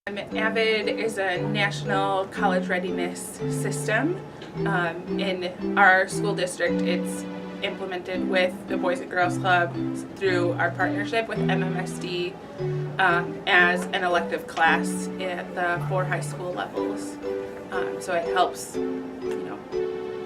AVID is a national college readiness system. In our school district, it's implemented with the Boys and Girls Club through our partnership with MMSD as an elective class at the 4 high school levels. So it helps,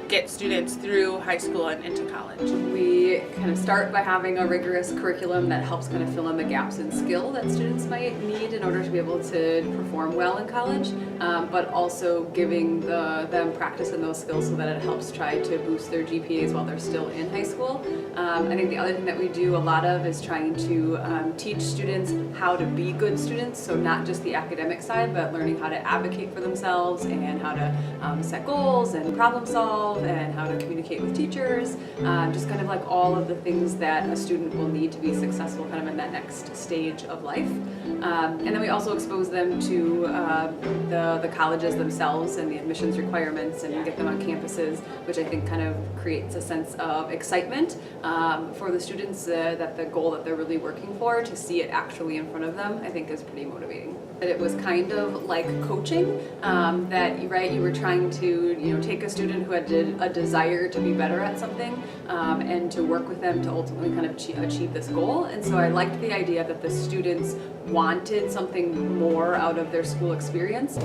get students through high school and into college. We kind of start by having a rigorous curriculum that helps kind of fill in the gaps in skill that students might need in order to be able to perform well in college, but also giving them practice in those skills so that it helps try to boost their GPAs while they're still in high school. I think the other thing that we do a lot of is trying to teach students how to be good students, so not just the academic side, but learning how to advocate for themselves and how to set goals and problem solve and how to communicate with teachers, just kind of like all of the things that a student will need to be successful kind of in that next stage of life. And then we also expose them to the colleges themselves and the admissions requirements and get them on campuses, which I think kind of creates a sense of excitement for the students, that the goal that they're really working for, to see it actually in front of them, I think is pretty motivating. It was kind of like coaching, that you were trying to take a student who had a desire to be better at something and to work with them to ultimately kind of achieve this goal. And so I liked the idea that the students wanted something more out of their school experience.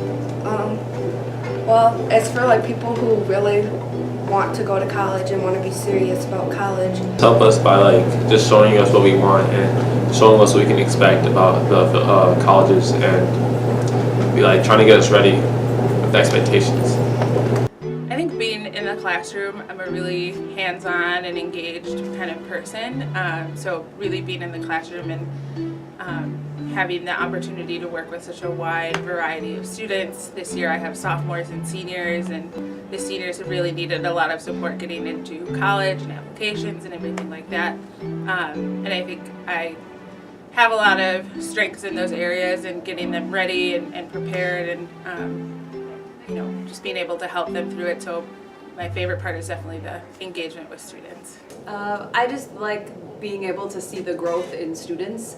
Well, it's for like people who really want to go to college and want to be serious about college. Help us by just showing us what we want and showing us what we can expect about the colleges, and be trying to get us ready with the expectations. I think being in the classroom, I'm a really hands-on and engaged kind of person. So really being in the classroom and having the opportunity to work with such a wide variety of students. This year I have sophomores and seniors, and the seniors have really needed a lot of support getting into college and applications and everything like that. And I think I have a lot of strengths in those areas and getting them ready and prepared, and just being able to help them through it. So my favorite part is definitely the engagement with students. I just like being able to see the growth in students.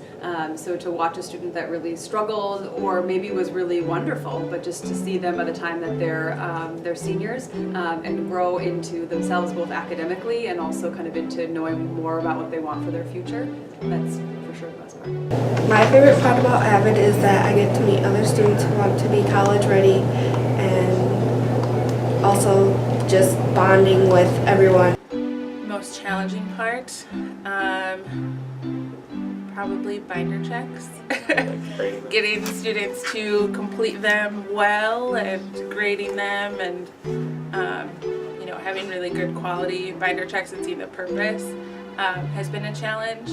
So to watch a student that really struggled or maybe was really wonderful, but just to see them by the time that they're seniors and grow into themselves, both academically and also kind of into knowing more about what they want for their future. That's for sure the best part. My favorite part about AVID is that I get to meet other students who want to be college ready, and also just bonding with everyone. Most challenging part, probably binder checks. Getting students to complete them well and grading them, and having really good quality binder checks and seeing the purpose has been a challenge.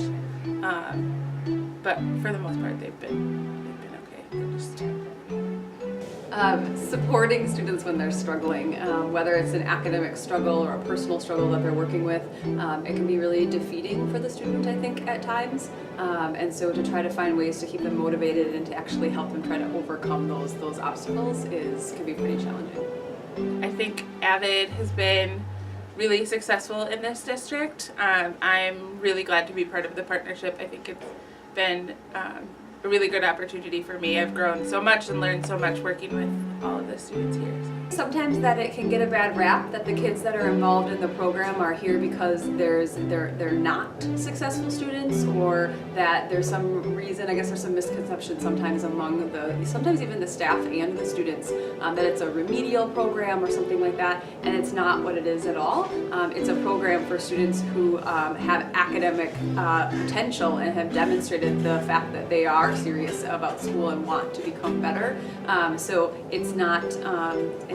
But for the most part, they've been okay. They're just supporting students when they're struggling, whether it's an academic struggle or a personal struggle that they're working with, it can be really defeating for the student, I think, at times. And so to try to find ways to keep them motivated and to actually help them try to overcome those obstacles can be pretty challenging. I think AVID has been really successful in this district. I'm really glad to be part of the partnership. I think it's been a really good opportunity for me. I've grown so much and learned so much working with all of the students here. Sometimes that it can get a bad rap that the kids that are involved in the program are here because they're not successful students, or that there's some reason, I guess there's some misconception sometimes among sometimes even the staff and the students, that it's a remedial program or something like that, and it's not what it is at all. It's a program for students who have academic potential and have demonstrated the fact that they are serious about school and want to become better. So it's not,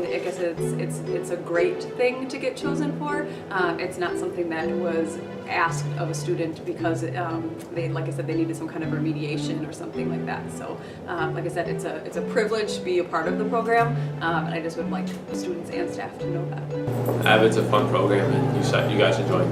I guess it's a great thing to get chosen for. It's not something that was asked of a student because like I said, they needed some kind of remediation or something like that. So like I said, it's a privilege to be a part of the program, and I just would like students and staff to know that. AVID's a fun program, and you guys should join.